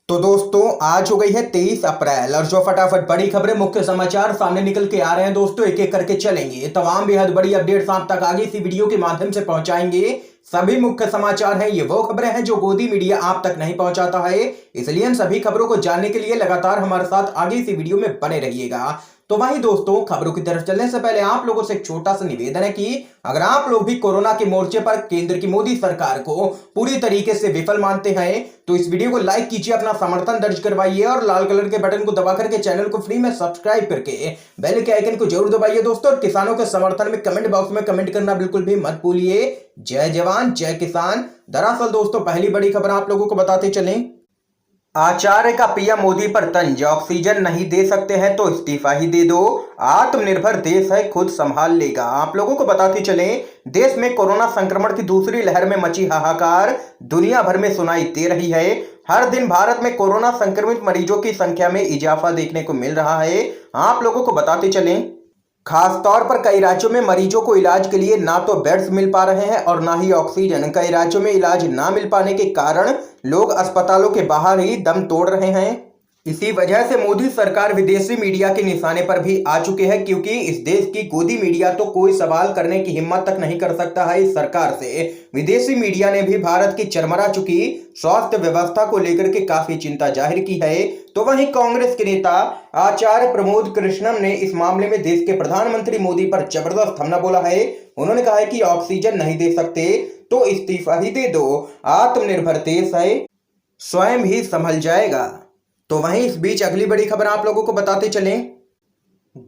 तो दोस्तों आज हो गई है 23 अप्रैल और जो फटाफट बड़ी खबरें मुख्य समाचार सामने निकल के आ रहे हैं दोस्तों, एक एक करके चलेंगे। तमाम बेहद बड़ी अपडेट्स आप तक आगे इसी वीडियो के माध्यम से पहुंचाएंगे। सभी मुख्य समाचार हैं, ये वो खबरें हैं जो गोदी मीडिया आप तक नहीं पहुंचाता है, इसलिए इन सभी खबरों को जानने के लिए लगातार हमारे साथ आगे इसी वीडियो में बने रहिएगा। तो वहीं दोस्तों, खबरों की तरफ चलने से पहले आप लोगों से एक छोटा सा निवेदन है कि अगर आप लोग भी कोरोना के मोर्चे पर केंद्र की मोदी सरकार को पूरी तरीके से विफल मानते हैं तो इस वीडियो को लाइक कीजिए, अपना समर्थन दर्ज करवाइए और लाल कलर के बटन को दबा करके चैनल को फ्री में सब्सक्राइब करके बेल के आइकन को जरूर दबाइए दोस्तों। और किसानों के समर्थन में कमेंट बॉक्स में कमेंट करना बिल्कुल भी मत भूलिए। जय जवान जय किसान। दरअसल दोस्तों, पहली बड़ी खबर आप लोगों को बताते चलें, आचार्य का पीएम मोदी पर तंज, ऑक्सीजन नहीं दे सकते हैं तो इस्तीफा ही दे दो, आत्मनिर्भर देश है खुद संभाल लेगा। आप लोगों को बताते चलें, देश में कोरोना संक्रमण की दूसरी लहर में मची हाहाकार दुनिया भर में सुनाई दे रही है। हर दिन भारत में कोरोना संक्रमित मरीजों की संख्या में इजाफा देखने को मिल रहा है। आप लोगों को बताते चलें, खासतौर पर कई राज्यों में मरीजों को इलाज के लिए ना तो बेड्स मिल पा रहे हैं और ना ही ऑक्सीजन। कई राज्यों में इलाज ना मिल पाने के कारण लोग अस्पतालों के बाहर ही दम तोड़ रहे हैं। इसी वजह से मोदी सरकार विदेशी मीडिया के निशाने पर भी आ चुके हैं, क्योंकि इस देश की गोदी मीडिया तो कोई सवाल करने की हिम्मत तक नहीं कर सकता है इस सरकार से। विदेशी मीडिया ने भी भारत की चरमरा चुकी स्वास्थ्य व्यवस्था को लेकर के काफी चिंता जाहिर की है। तो वहीं कांग्रेस के नेता आचार्य प्रमोद कृष्णम ने इस मामले में देश के प्रधानमंत्री मोदी पर जबरदस्त हमला बोला है। उन्होंने कहा है कि ऑक्सीजन नहीं दे सकते तो इस्तीफा ही दे दो, आत्मनिर्भर देश है स्वयं ही संभल जाएगा। तो वहीं इस बीच अगली बड़ी खबर आप लोगों को बताते चलें,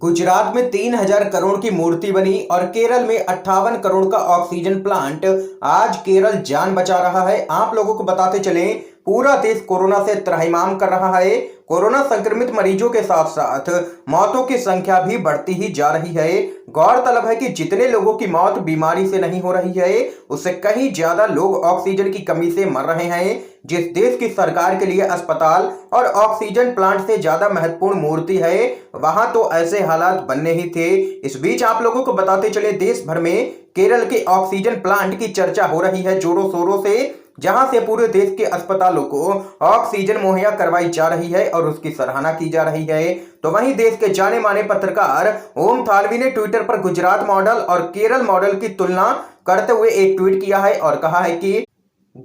गुजरात में 3000 करोड़ की मूर्ति बनी और केरल में 58 करोड़ का ऑक्सीजन प्लांट। आज केरल जान बचा रहा है। आप लोगों को बताते चलें, पूरा देश कोरोना से त्राहिमाम कर रहा है। कोरोना संक्रमित मरीजों के साथ साथ मौतों की संख्या भी बढ़ती ही जा रही है। गौरतलब है कि जितने लोगों की मौत बीमारी से नहीं हो रही है, उससे कहीं ज्यादा लोग ऑक्सीजन की कमी से मर रहे हैं। जिस देश की सरकार के लिए अस्पताल और ऑक्सीजन प्लांट से ज्यादा महत्वपूर्ण मूर्ति है, वहां तो ऐसे हालात बनने ही थे। इस बीच आप लोगों को बताते चले, देश भर में केरल के ऑक्सीजन प्लांट की चर्चा हो रही है जोरों शोरों से, जहां से पूरे देश के अस्पतालों को ऑक्सीजन मुहैया करवाई जा रही है और उसकी सराहना की जा रही है। तो वहीं देश के जाने माने पत्रकार ओम थानवी ने ट्विटर पर गुजरात मॉडल और केरल मॉडल की तुलना करते हुए एक ट्वीट किया है और कहा है कि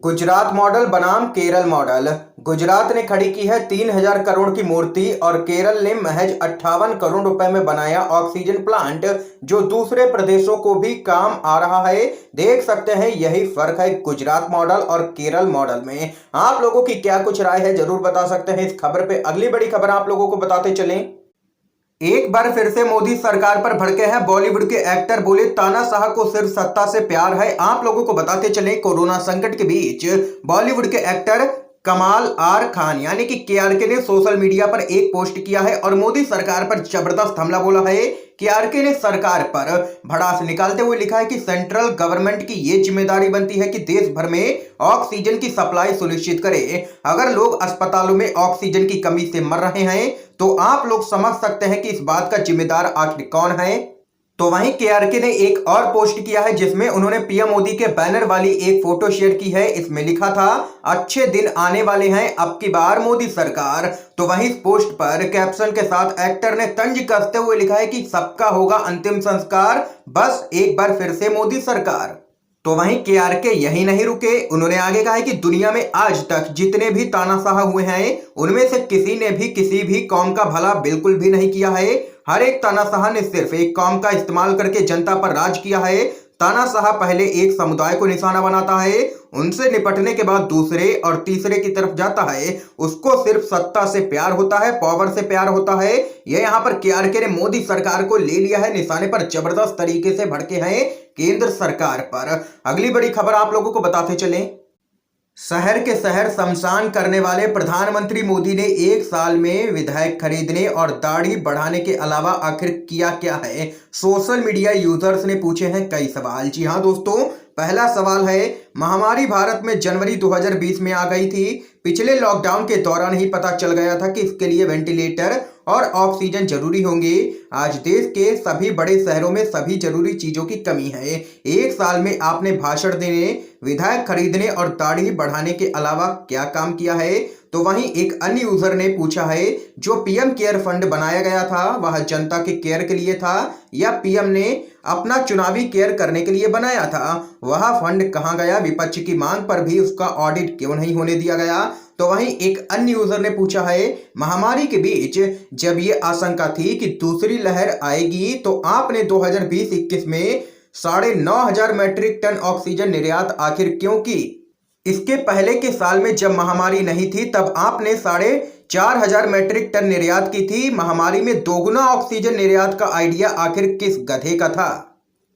गुजरात मॉडल बनाम केरल मॉडल। गुजरात ने खड़ी की है 3000 करोड़ की मूर्ति और केरल ने महज 58 करोड़ रुपए में बनाया ऑक्सीजन प्लांट, जो दूसरे प्रदेशों को भी काम आ रहा है। देख सकते हैं, यही फर्क है गुजरात मॉडल और केरल मॉडल में। आप लोगों की क्या कुछ राय है जरूर बता सकते हैं इस खबर पे। अगली बड़ी खबर आप लोगों को बताते चलें, एक बार फिर से मोदी सरकार पर भड़के हैं बॉलीवुड के एक्टर, बोले तानाशाह को सिर्फ सत्ता से प्यार है। आप लोगों को बताते चले, कोरोना संकट के बीच बॉलीवुड के एक्टर कमाल आर खान यानी कि केआरके ने सोशल मीडिया पर एक पोस्ट किया है और मोदी सरकार पर जबरदस्त हमला बोला है। केआरके ने सरकार पर भड़ास निकालते हुए लिखा है कि सेंट्रल गवर्नमेंट की यह जिम्मेदारी बनती है कि देश भर में ऑक्सीजन की सप्लाई सुनिश्चित करे। अगर लोग अस्पतालों में ऑक्सीजन की कमी से मर रहे हैं तो आप लोग समझ सकते हैं कि इस बात का जिम्मेदार आखिर कौन है। तो वहीं केआरके ने एक और पोस्ट किया है जिसमें उन्होंने पीएम मोदी के बैनर वाली एक फोटो शेयर की है। इसमें लिखा था, अच्छे दिन आने वाले हैं अब की बार मोदी सरकार। तो वहीं इस पोस्ट पर कैप्शन के साथ एक्टर ने तंज कसते हुए लिखा है कि सबका होगा अंतिम संस्कार, बस एक बार फिर से मोदी सरकार। तो वहीं केआरके यही नहीं रुके, उन्होंने आगे कहा है कि दुनिया में आज तक जितने भी तानाशाह हुए हैं उनमें से किसी ने भी किसी भी कौम का भला बिल्कुल भी नहीं किया है। हर एक तानाशाह ने सिर्फ एक कौम का इस्तेमाल करके जनता पर राज किया है। तानाशाह पहले एक समुदाय को निशाना बनाता है, उनसे निपटने के बाद दूसरे और तीसरे की तरफ जाता है। उसको सिर्फ सत्ता से प्यार होता है, पावर से प्यार होता है। ये यहाँ पर केआरके ने मोदी सरकार को ले लिया है निशाने पर, जबरदस्त तरीके से भड़के हैं केंद्र सरकार पर। अगली बड़ी खबर आप लोगों को बताते चलें, शहर के शहर शमशान करने वाले प्रधानमंत्री मोदी ने एक साल में विधायक खरीदने और दाढ़ी बढ़ाने के अलावा आखिर किया क्या है। सोशल मीडिया यूजर्स ने पूछे हैं कई सवाल। जी हाँ दोस्तों, पहला सवाल है, महामारी भारत में जनवरी 2020 में आ गई थी। पिछले लॉकडाउन के दौरान ही पता चल गया था कि इसके लिए वेंटिलेटर और ऑक्सीजन जरूरी होंगे। आज देश के सभी बड़े शहरों में सभी जरूरी चीजों की कमी है। एक साल में आपने भाषण देने, विधायक खरीदने और दाढ़ी बढ़ाने के अलावा क्या काम किया है। तो वहीं एक अन्य यूजर ने पूछा है, जो पीएम केयर फंड बनाया गया था वह जनता के केयर के लिए था या पीएम ने अपना चुनावी केयर करने के लिए बनाया था? वह फंड कहां गया? विपक्ष की मांग पर भी उसका ऑडिट क्यों नहीं होने दिया गया? तो वहीं एक अन्य यूजर ने पूछा है, महामारी के बीच जब ये आशंका थी कि दूसरी लहर आएगी तो आपने 2020-21 में 9,500 मैट्रिक टन ऑक्सीजन निर्यात आखिर क्यों की? इसके पहले के साल में जब महामारी नहीं थी तब आपने 4,500 मैट्रिक टन निर्यात की थी। महामारी में दोगुना ऑक्सीजन निर्यात का आइडिया आखिर किस गधे का था?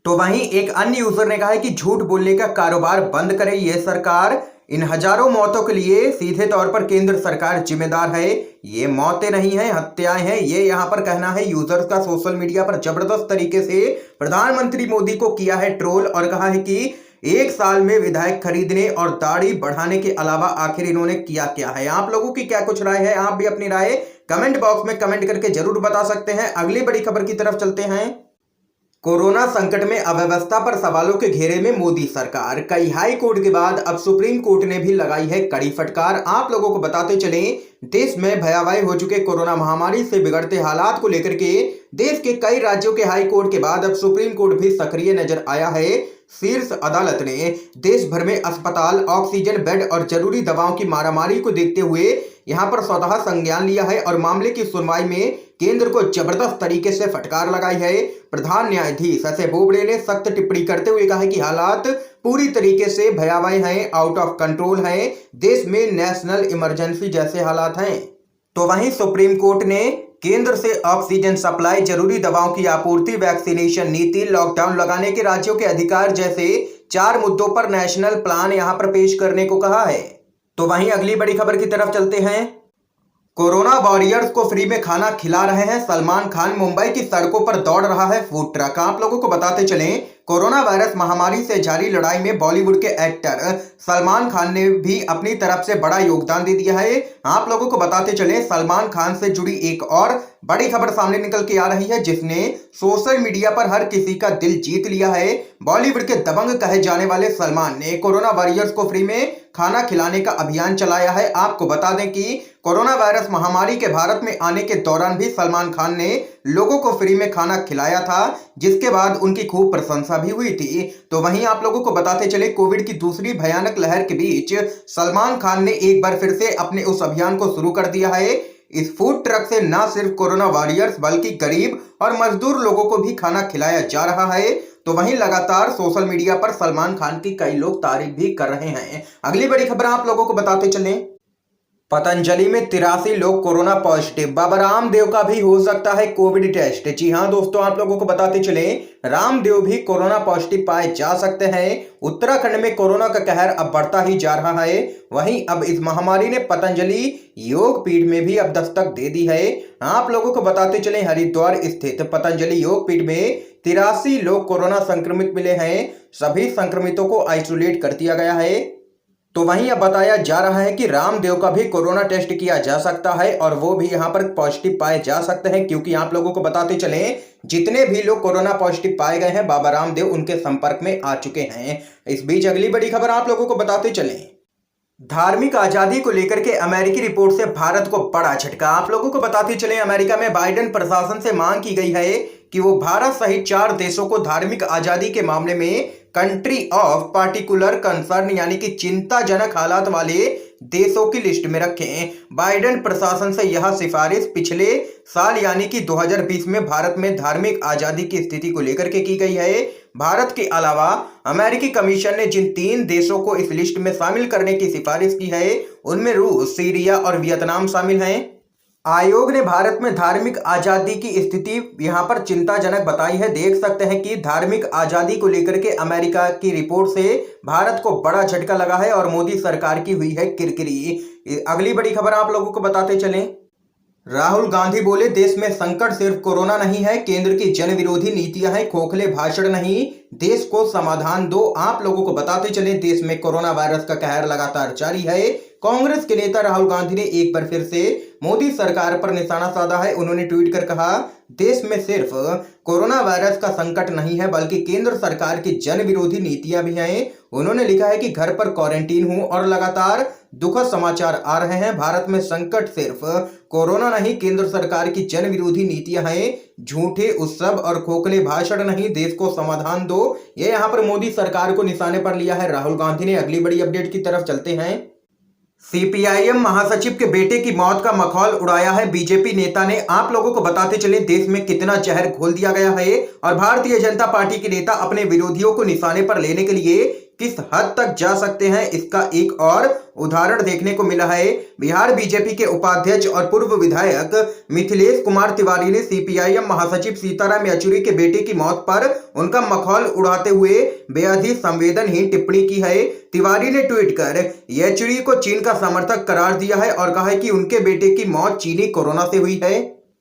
तो वहीं एक अन्य यूजर ने कहा है कि झूठ बोलने का कारोबार बंद करे ये सरकार। इन हजारों मौतों के लिए सीधे तौर पर केंद्र सरकार जिम्मेदार है। ये मौतें नहीं हैं, हत्याएं हैं। ये यहां पर कहना है यूजर्स का सोशल मीडिया पर जबरदस्त तरीके से प्रधानमंत्री मोदी को किया है ट्रोल और कहा है कि एक साल में विधायक खरीदने और दाढ़ी बढ़ाने के अलावा आखिर इन्होंने किया क्या है? आप लोगों की क्या कुछ राय है? आप भी अपनी राय कमेंट बॉक्स में कमेंट करके जरूर बता सकते हैं। अगली बड़ी खबर की तरफ चलते हैं। कोरोना संकट में अव्यवस्था पर सवालों के घेरे में मोदी सरकार। कई हाई कोर्ट के बाद अब सुप्रीम कोर्ट ने भी लगाई है कड़ी फटकार। आप लोगों को बताते चलें, देश में भयावह हो चुके कोरोना महामारी से बिगड़ते हालात को लेकर के देश के कई राज्यों के हाई कोर्ट के बाद अब सुप्रीम कोर्ट भी सक्रिय नजर आया है। शीर्ष अदालत ने देश भर में अस्पताल, ऑक्सीजन बेड और जरूरी दवाओं की मारामारी को देखते हुए यहां पर स्वतः संज्ञान लिया है और मामले की सुनवाई में केंद्र को जबरदस्त तरीके से फटकार लगाई है। प्रधान न्यायाधीश एस ए बोबड़े ने सख्त टिप्पणी करते हुए कहा कि हालात पूरी तरीके से भयावह हैं, आउट ऑफ कंट्रोल हैं, देश में नेशनल इमरजेंसी जैसे हालात हैं। तो वहीं सुप्रीम कोर्ट ने केंद्र से ऑक्सीजन सप्लाई, जरूरी दवाओं की आपूर्ति, वैक्सीनेशन नीति, लॉकडाउन लगाने के राज्यों के अधिकार जैसे 4 मुद्दों पर नेशनल प्लान यहां पर पेश करने को कहा है। तो वहीं अगली बड़ी खबर की तरफ चलते हैं। कोरोना वॉरियर्स को फ्री में खाना खिला रहे हैं सलमान खान। मुंबई की सड़कों पर दौड़ रहा है फूड ट्रक। आप लोगों को बताते चलें, कोरोना वायरस महामारी से जारी लड़ाई में बॉलीवुड के एक्टर सलमान खान ने भी अपनी तरफ से बड़ा योगदान दे दिया है। आप लोगों को बताते चलें, सलमान खान से जुड़ी एक और बड़ी खबर सामने निकल के आ रही है जिसने सोशल मीडिया पर हर किसी का दिल जीत लिया है। बॉलीवुड के दबंग कहे जाने वाले सलमान ने कोरोना वॉरियर्स को फ्री में खाना खिलाने का अभियान चलाया है। आपको बता दें कि कोरोना वायरस महामारी के भारत में आने के दौरान भी सलमान खान ने लोगों को फ्री में खाना खिलाया था, जिसके बाद उनकी खूब प्रशंसा भी हुई थी। तो वहीं आप लोगों को बताते चले, कोविड की दूसरी भयानक लहर के बीच सलमान खान ने एक बार फिर से अपने उस अभियान को शुरू कर दिया है। इस फूड ट्रक से न सिर्फ कोरोना वॉरियर्स बल्कि गरीब और मजदूर लोगों को भी खाना खिलाया जा रहा है। तो वहीं लगातार सोशल मीडिया पर सलमान खान की कई लोग तारीफ भी कर रहे हैं। अगली बड़ी खबर आप लोगों को बताते चलें, पतंजलि में 83 लोग कोरोना पॉजिटिव। बाबा रामदेव का भी हो सकता है कोविड टेस्ट। जी हां दोस्तों, आप लोगों को बताते चलें, रामदेव भी कोरोना पॉजिटिव पाए जा सकते हैं। उत्तराखंड में कोरोना का कहर अब बढ़ता ही जा रहा है। वहीं अब इस महामारी ने पतंजलि योग पीठ में भी अब दस्तक दे दी है। आप लोगों को बताते चलें, हरिद्वार स्थित पतंजलि योग पीठ में 83 लोग कोरोना संक्रमित मिले हैं। सभी संक्रमितों को आइसोलेट कर दिया गया है। तो वहीं अब बताया जा रहा है कि रामदेव का भी कोरोना टेस्ट किया जा सकता है और वो भी यहां पर पॉजिटिव पाए जा सकते हैं, क्योंकि आप लोगों को बताते चलें, जितने भी लोग कोरोना पॉजिटिव पाए गए हैं बाबा रामदेव उनके संपर्क में आ चुके हैं। इस बीच अगली बड़ी खबर आप लोगों को बताते चलें, धार्मिक आजादी को लेकर के अमेरिकी रिपोर्ट से भारत को बड़ा झटका। आप लोगों को बताते चलें, अमेरिका में बाइडेन प्रशासन से मांग की गई है कि वो भारत सहित 4 देशों को धार्मिक आजादी के मामले में कंट्री ऑफ पार्टिकुलर कंसर्न यानी कि चिंताजनक हालात वाले देशों की लिस्ट में रखें। बाइडेन प्रशासन से यह सिफारिश पिछले साल यानी कि 2020 में भारत में धार्मिक आजादी की स्थिति को लेकर के की गई है। भारत के अलावा अमेरिकी कमीशन ने जिन 3 देशों को इस लिस्ट में शामिल करने की सिफारिश की है उनमें रूस, सीरिया और वियतनाम शामिल हैं। आयोग ने भारत में धार्मिक आजादी की स्थिति यहां पर चिंताजनक बताई है। देख सकते हैं कि धार्मिक आजादी को लेकर के अमेरिका की रिपोर्ट से भारत को बड़ा झटका लगा है और मोदी सरकार की हुई है किरकिरी। अगली बड़ी खबर आप लोगों को बताते चलें, राहुल गांधी बोले देश में संकट सिर्फ कोरोना नहीं है, केंद्र की जन विरोधी नीतियां हैं, खोखले भाषण नहीं, देश को समाधान दो। आप लोगों को बताते चलें, देश में कोरोना वायरस का कहर लगातार जारी है। कांग्रेस के नेता राहुल गांधी ने एक बार फिर से मोदी सरकार पर निशाना साधा है। उन्होंने ट्वीट कर कहा, देश में सिर्फ कोरोना वायरस का संकट नहीं है बल्कि केंद्र सरकार की जन विरोधी नीतियां भी हैं। उन्होंने लिखा है कि घर पर क्वारंटीन हूं और लगातार दुखद समाचार आ रहे हैं। भारत में संकट सिर्फ कोरोना नहीं, केंद्र सरकार की जन विरोधी नीतियां हैं। झूठे उत्सव और खोखले भाषण नहीं, देश को समाधान दो। ये यहाँ पर मोदी सरकार को निशाने पर लिया है राहुल गांधी ने। अगली बड़ी अपडेट की तरफ चलते हैं। सीपीआईएम महासचिव के बेटे की मौत का मखौल उड़ाया है बीजेपी नेता ने। आप लोगों को बताते चले देश में कितना जहर घोल दिया गया है और भारतीय जनता पार्टी के नेता अपने विरोधियों को निशाने पर लेने के लिए किस हद तक जा सकते हैं, इसका एक और उदाहरण देखने को मिला है। बिहार बीजेपी के उपाध्यक्ष और पूर्व विधायक मिथिलेश कुमार तिवारी ने सीपीआईएम महासचिव सीताराम येचुरी के बेटे की मौत पर उनका मखौल उड़ाते हुए बेहद ही संवेदनहीन टिप्पणी की है। तिवारी ने ट्वीट कर येचुरी को चीन का समर्थक करार दिया है और कहा है कि उनके बेटे की मौत चीनी कोरोना से हुई है।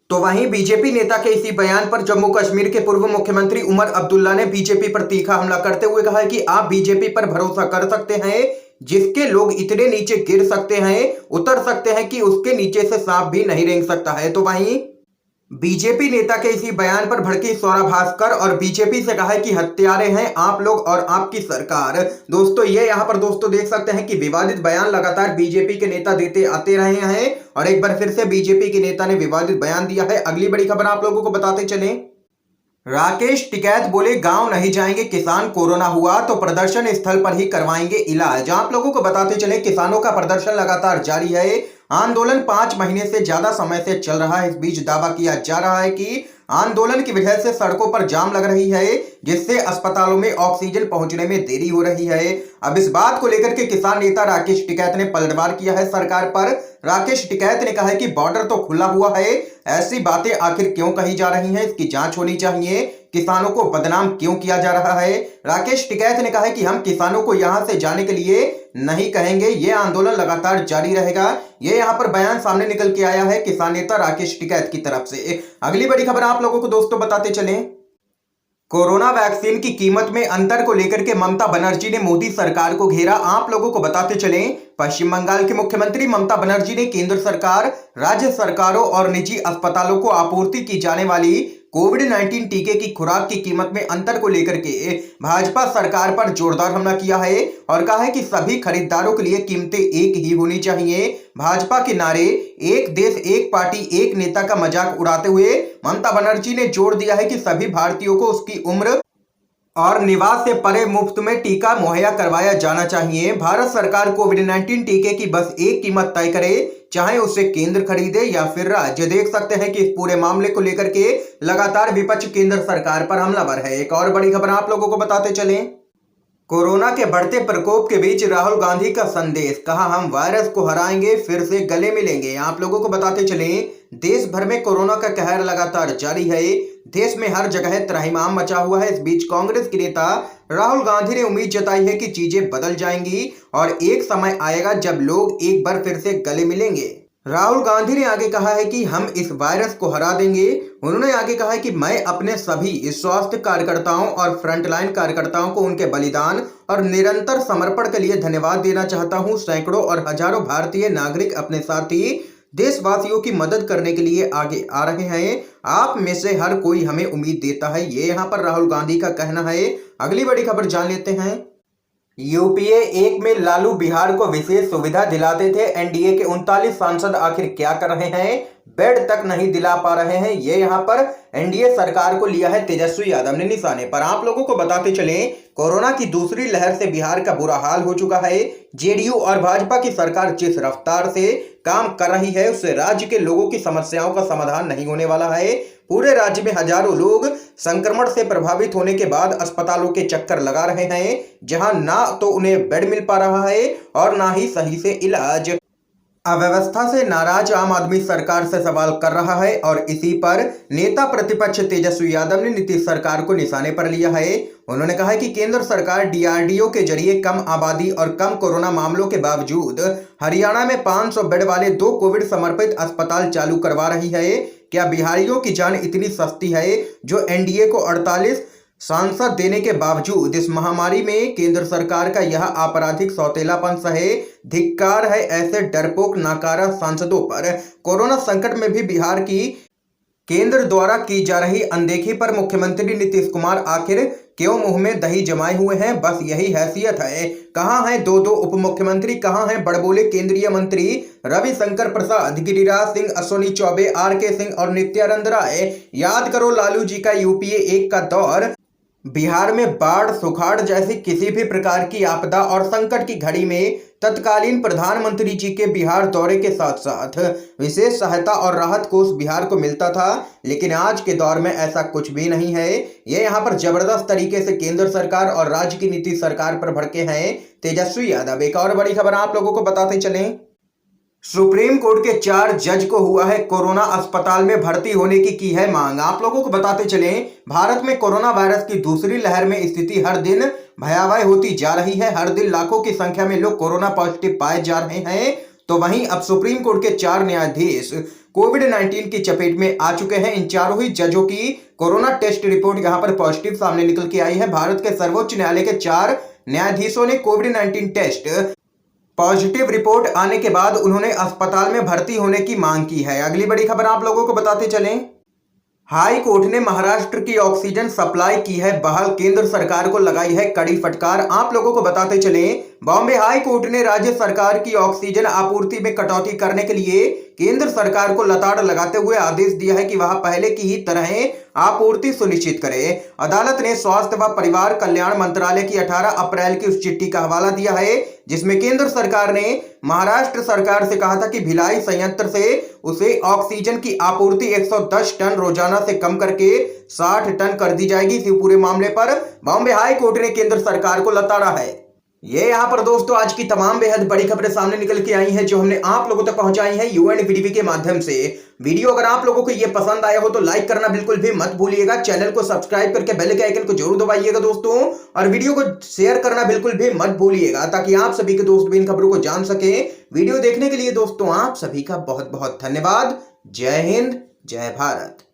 तो वहीं बीजेपी नेता के इसी बयान पर जम्मू कश्मीर के पूर्व मुख्यमंत्री उमर अब्दुल्ला ने बीजेपी पर तीखा हमला करते हुए कहा है कि आप बीजेपी पर भरोसा कर सकते हैं, जिसके लोग इतने नीचे गिर सकते हैं, उतर सकते हैं कि उसके नीचे से सांप भी नहीं रेंग सकता है। तो वहीं बीजेपी नेता के इसी बयान पर भड़की सौरभ भास्कर और बीजेपी से कहा है कि हत्यारे हैं आप लोग और आपकी सरकार। दोस्तों ये यहाँ पर दोस्तों देख सकते हैं कि विवादित बयान लगातार बीजेपी के नेता देते आते रहे हैं और एक बार फिर से बीजेपी के नेता ने विवादित बयान दिया है। अगली बड़ी खबर आप लोगों को बताते चले। राकेश टिकैत बोले, गांव नहीं जाएंगे किसान, कोरोना हुआ तो प्रदर्शन स्थल पर ही करवाएंगे इलाज। आप लोगों को बताते चले किसानों का प्रदर्शन लगातार जारी है। आंदोलन 5 महीने से ज्यादा समय से चल रहा है। इस बीच दावा किया जा रहा है कि आंदोलन की वजह से सड़कों पर जाम लग रही है, जिससे अस्पतालों में ऑक्सीजन पहुंचने में देरी हो रही है। अब इस बात को लेकर के किसान नेता राकेश टिकैत ने पलटवार किया है सरकार पर। राकेश टिकैत ने कहा है कि बॉर्डर तो खुला हुआ है, ऐसी बातें आखिर क्यों कही जा रही हैं, इसकी जांच होनी चाहिए। किसानों को बदनाम क्यों किया जा रहा है। राकेश टिकैत ने कहा है कि हम किसानों को यहां से जाने के लिए नहीं कहेंगे, ये आंदोलन लगातार जारी रहेगा। ये यहां पर बयान सामने निकल के आया है किसान नेता राकेश टिकैत की तरफ से। अगली बड़ी खबर आप लोगों को दोस्तों बताते चलें। कोरोना वैक्सीन की कीमत में अंतर को लेकर के ममता बनर्जी ने मोदी सरकार को घेरा। आप लोगों को बताते चलें, पश्चिम बंगाल की मुख्यमंत्री ममता बनर्जी ने केंद्र सरकार, राज्य सरकारों और निजी अस्पतालों को आपूर्ति की जाने वाली कोविड-19 टीके की खुराक की कीमत में अंतर को लेकर के भाजपा सरकार पर जोरदार हमला किया है और कहा है कि सभी खरीदारों के लिए कीमतें एक ही होनी चाहिए। भाजपा के नारे एक देश एक पार्टी एक नेता का मजाक उड़ाते हुए ममता बनर्जी ने जोर दिया है कि सभी भारतीयों को उसकी उम्र और निवास से परे मुफ्त में टीका मुहैया करवाया जाना चाहिए। भारत सरकार कोविड-19 टीके की बस एक कीमत तय करे, चाहे उसे केंद्र खरीदे या फिर राज्य। देख सकते हैं कि इस पूरे मामले को लेकर के लगातार विपक्ष केंद्र सरकार पर हमलावर है। एक और बड़ी खबर आप लोगों को बताते चलें। कोरोना के बढ़ते प्रकोप के बीच राहुल गांधी का संदेश, कहा हम वायरस को हराएंगे, फिर से गले मिलेंगे। आप लोगों को बताते चलें, देश भर में कोरोना का कहर लगातार जारी है। देश में हर जगह त्राहिमाम मचा हुआ है। इस बीच कांग्रेस के नेता राहुल गांधी ने उम्मीद जताई है कि चीजें बदल जाएंगी और एक समय आएगा जब लोग एक बार फिर से गले मिलेंगे। राहुल गांधी ने आगे कहा है कि हम इस वायरस को हरा देंगे। उन्होंने आगे कहा है कि मैं अपने सभी स्वास्थ्य कार्यकर्ताओं और फ्रंटलाइन कार्यकर्ताओं को उनके बलिदान और निरंतर समर्पण के लिए धन्यवाद देना चाहता हूं। सैकड़ों और हजारों भारतीय नागरिक अपने साथी देशवासियों की मदद करने के लिए आगे आ रहे हैं। आप में से हर कोई हमें उम्मीद देता है, ये यहाँ पर राहुल गांधी का कहना है। अगली बड़ी खबर जान लेते हैं। यूपीए 1 में लालू बिहार को विशेष सुविधा दिलाते थे, एनडीए के 39 सांसद आखिर क्या कर रहे हैं, बेड तक नहीं दिला पा रहे हैं। ये यहाँ पर एनडीए सरकार को लिया है तेजस्वी यादव ने निशाने पर। आप लोगों को बताते चलें, कोरोना की दूसरी लहर से बिहार का बुरा हाल हो चुका है। जेडीयू और भाजपा की सरकार जिस रफ्तार से काम कर रही है, उससे राज्य के लोगों की समस्याओं का समाधान नहीं होने वाला है। पूरे राज्य में हजारों लोग संक्रमण से प्रभावित होने के बाद अस्पतालों के चक्कर लगा रहे हैं, जहां ना तो उन्हें बेड मिल पा रहा है और ना ही सही से इलाज। अव्यवस्था से नाराज आम आदमी सरकार से सवाल कर रहा है और इसी पर नेता प्रतिपक्ष तेजस्वी यादव ने नीतीश सरकार को निशाने पर लिया है। उन्होंने कहा है कि केंद्र सरकार डीआरडीओ के जरिए कम आबादी और कम कोरोना मामलों के बावजूद हरियाणा में 500 बेड वाले 2 कोविड समर्पित अस्पताल चालू करवा रही है। क्या बिहारियों की जान इतनी सस्ती है जो एनडीए को 48 सांसद देने के बावजूद इस महामारी में केंद्र सरकार का यह आपराधिक सौतेलापन सहे। धिक्कार है ऐसे डरपोक नाकारा सांसदों पर। कोरोना संकट में भी बिहार की केंद्र द्वारा की जा रही अनदेखी पर मुख्यमंत्री नीतीश कुमार आखिर क्यों मुंह में दही जमाए हुए हैं? बस यही हैसियत है। कहां हैं दो उप मुख्यमंत्री? कहां हैं बड़बोले केंद्रीय मंत्री रविशंकर प्रसाद, गिरिराज सिंह, अश्विनी चौबे, आर.के. सिंह और नित्यानंद राय? याद करो लालू जी का यूपीए 1 का दौर। बिहार में बाढ़, सुखाड़ जैसी किसी भी प्रकार की आपदा और संकट की घड़ी में तत्कालीन प्रधानमंत्री जी के बिहार दौरे के साथ साथ विशेष सहायता और राहत कोष बिहार को मिलता था। लेकिन आज के दौर में ऐसा कुछ भी नहीं है। ये यहाँ पर जबरदस्त तरीके से केंद्र सरकार और राज्य की नीतीश सरकार पर भड़के हैं तेजस्वी यादव। एक और बड़ी खबर आप लोगों को बताते चलें। सुप्रीम कोर्ट के 4 जज को हुआ है कोरोना, अस्पताल में भर्ती होने की है मांग। आप लोगों को बताते चलें, भारत में कोरोना वायरस की दूसरी लहर में स्थिति हर दिन भयावह होती जा रही है। हर दिन लाखों की संख्या में लोग कोरोना पॉजिटिव पाए जा रहे हैं। तो वहीं अब सुप्रीम कोर्ट के 4 न्यायाधीश कोविड-19 की चपेट में आ चुके हैं। इन चारों ही जजों की कोरोना टेस्ट रिपोर्ट यहां पर पॉजिटिव सामने निकल के आई है। भारत के सर्वोच्च न्यायालय के 4 न्यायाधीशों ने कोविड-19 टेस्ट पॉजिटिव रिपोर्ट आने के बाद उन्होंने अस्पताल में भर्ती होने की मांग की है। अगली बड़ी खबर आप लोगों को बताते चलें। हाई कोर्ट ने महाराष्ट्र की ऑक्सीजन सप्लाई की है बहाल, केंद्र सरकार को लगाई है कड़ी फटकार। आप लोगों को बताते चलें, बॉम्बे हाई कोर्ट ने राज्य सरकार की ऑक्सीजन आपूर्ति में कटौती करने के लिए केंद्र सरकार को लताड़ लगाते हुए आदेश दिया है कि वह पहले की ही तरह आपूर्ति सुनिश्चित करे। अदालत ने स्वास्थ्य व परिवार कल्याण मंत्रालय की 18 अप्रैल की उस चिट्ठी का हवाला दिया है जिसमें केंद्र सरकार ने महाराष्ट्र सरकार से कहा था कि भिलाई संयंत्र से उसे ऑक्सीजन की आपूर्ति 110 टन रोजाना से कम करके 60 टन कर दी जाएगी। इसी पूरे मामले पर बॉम्बे हाई कोर्ट ने केंद्र सरकार को लताड़ा है। ये यहाँ पर दोस्तों आज की तमाम बेहद बड़ी खबरें सामने निकल के आई हैं जो हमने आप लोगों तक पहुंचाई हैं यूएनवीटीवी के माध्यम से। वीडियो अगर आप लोगों को ये पसंद आया हो तो लाइक करना बिल्कुल भी मत भूलिएगा। चैनल को सब्सक्राइब करके बेल के आइकन को जरूर दबाइएगा दोस्तों, और वीडियो को शेयर करना बिल्कुल भी मत भूलिएगा ताकि आप सभी के दोस्त भी इन खबरों को जान सके। वीडियो देखने के लिए दोस्तों आप सभी का बहुत बहुत धन्यवाद। जय हिंद, जय भारत।